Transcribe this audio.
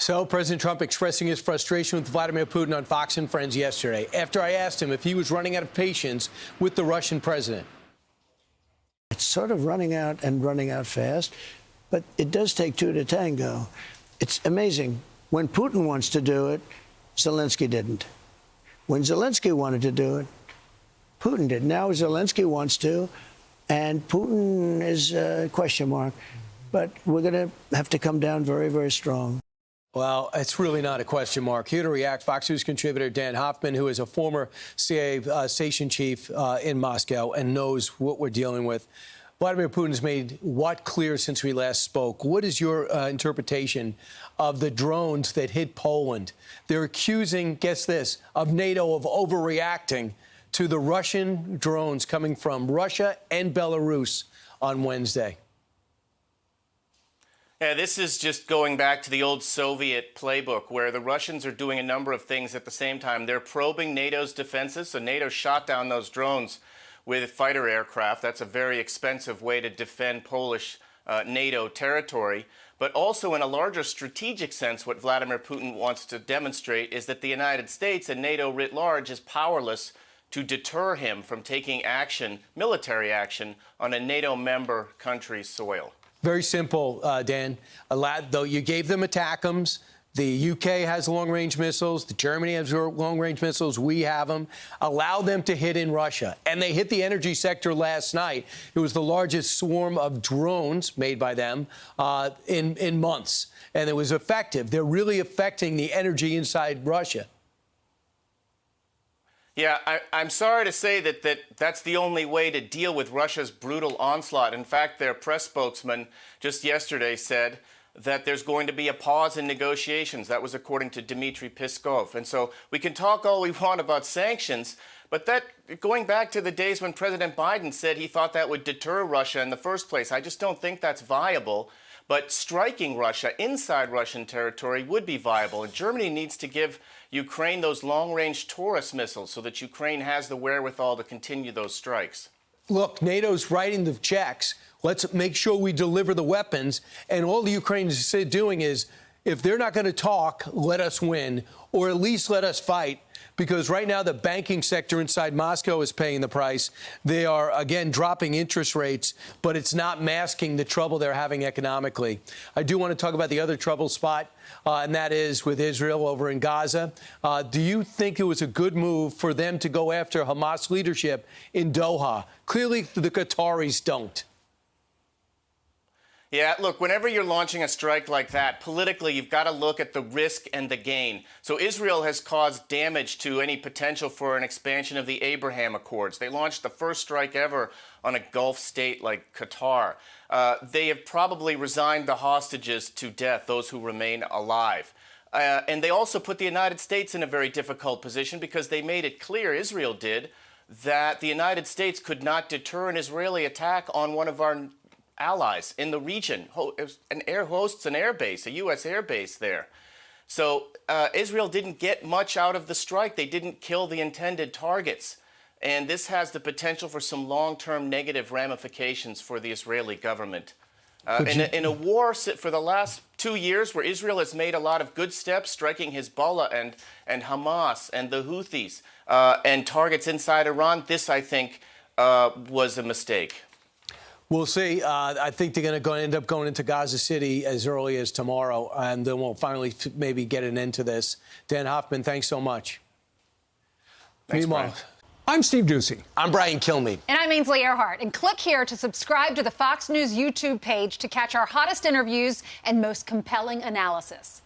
So President Trump expressing his frustration with Vladimir Putin on Fox and Friends yesterday after I asked him if he was running out of patience with the Russian president. It's sort of running out fast, but it does take two to tango. It's amazing. When Putin wants to do it, Zelensky didn't. When Zelensky wanted to do it, Putin did. Now Zelensky wants to, and Putin is a question mark. But we're going to have to come down very, very strong. Well, it's really not a question mark. Here to react, Fox News contributor Dan Hoffman, who is a former CIA station chief in Moscow and knows what we're dealing with. Vladimir Putin has made what clear since we last spoke? What is your interpretation of the drones that hit Poland? They're accusing, guess this, of NATO of overreacting to the Russian drones coming from Russia and Belarus on Wednesday. Yeah, this is just going back to the old Soviet playbook where the Russians are doing a number of things at the same time. They're probing NATO's defenses, so NATO shot down those drones with fighter aircraft. That's a very expensive way to defend Polish NATO territory. But also in a larger strategic sense, what Vladimir Putin wants to demonstrate is that the United States and NATO writ large is powerless to deter him from taking action, military action, on a NATO member country's soil. Very simple, Dan. Though you gave them ATACMS. The UK has long-range missiles. Germany has long-range missiles. We have them. Allow them to hit in Russia. And they hit the energy sector last night. It was the largest swarm of drones made by them in months. And it was effective. They're really affecting the energy inside Russia. Yeah, I'm sorry to say that's the only way to deal with Russia's brutal onslaught. In fact, their press spokesman just yesterday said that there's going to be a pause in negotiations. That was according to Dmitry Peskov. And so we can talk all we want about sanctions, but that going back to the days when President Biden said he thought that would deter Russia in the first place, I just don't think that's viable. But striking Russia inside Russian territory would be viable. And Germany needs to give Ukraine those long-range Taurus missiles so that Ukraine has the wherewithal to continue those strikes. Look, NATO's writing the checks. Let's make sure we deliver the weapons. And all the Ukrainians are doing is, if they're not going to talk, let us win, or at least let us fight. Because right now the banking sector inside Moscow is paying the price. They are, again, dropping interest rates, but it's not masking the trouble they're having economically. I do want to talk about the other trouble spot, and that is with Israel over in Gaza. Do you think it was a good move for them to go after Hamas leadership in Doha? Clearly, the Qataris don't. Yeah, look, whenever you're launching a strike like that, politically, you've got to look at the risk and the gain. So Israel has caused damage to any potential for an expansion of the Abraham Accords. They launched the first strike ever on a Gulf state like Qatar. They have probably resigned the hostages to death, those who remain alive. And they also put the United States in a very difficult position because they made it clear, Israel did, that the United States could not deter an Israeli attack on one of our allies in the region. Hosts an airbase, a U.S. airbase there. So Israel didn't get much out of the strike. They didn't kill the intended targets. And this has the potential for some long-term negative ramifications for the Israeli government. In a war for the last 2 years where Israel has made a lot of good steps, striking Hezbollah and Hamas and the Houthis and targets inside Iran, this, I think, was a mistake. We'll see. I think they're going to end up going into Gaza City as early as tomorrow, and then we'll finally maybe get an end to this. Dan Hoffman, thanks so much. Thanks, Meanwhile, Brian. I'm Steve Doocy. I'm Brian Kilmeade. And I'm Ainsley Earhart. And click here to subscribe to the Fox News YouTube page to catch our hottest interviews and most compelling analysis.